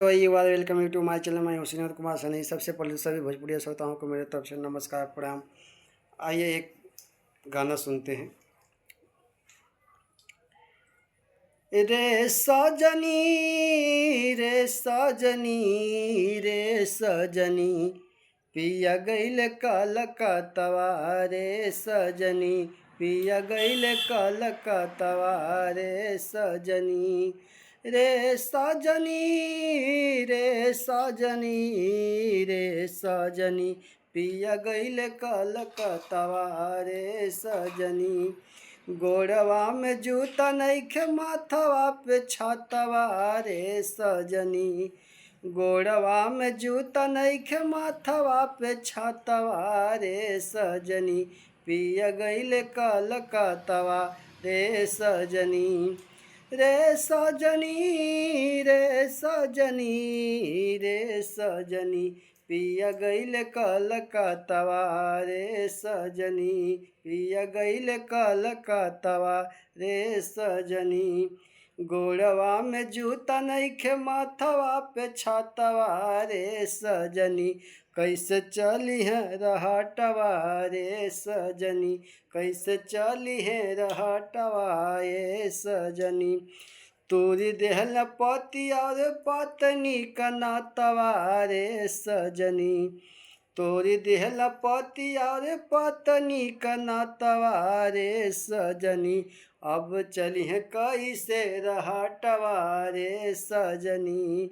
तो ये बात वेलकम टू माय चैनल। मैं हुसैन कुमार सनी। सबसे पहले सभी भोजपुरी श्रोताओं को मेरे तरफ से नमस्कार प्रणाम। आइए एक गाना सुनते हैं। रे सजनी रे सजनी रे सजनी पिया गईल कलकतवा रे सजनी पिया गईल कलकतवा रे सजनी रे सजनी रे सजनी रे सजनी पिया गईल कलकतवा रे सजनी गोड़वा में जूता नइखे माथवा पे छतवा रे सजनी गोड़वा में जूता नइखे माथवा पे छतवा रे सजनी पिया गईल कलकतवा रे सजनी रे सजनी रे सजनी रे सजनी पिया गईल कलकतवा रे सजनी पिया गईल कलकतवा रे सजनी गोड़वा में जूता नइखे माथवा पे छतवा रे सजनी कैसे चली है रहटवा रे सजनी कैसे चली है रहटवा रे सजनी तोरी देहल पति और पत्नी कनातवा रे सजनी तोरी देहल पति और पत्नी कनातवा रे सजनी अब चली है कैसे रहटवा रे सजनी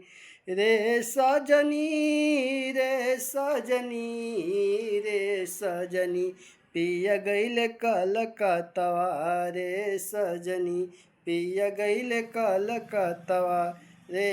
रे सजनी रे सजनी रे सजनी पिया गईल कलकतवा रे सजनी पिया गईल कलकतवा रे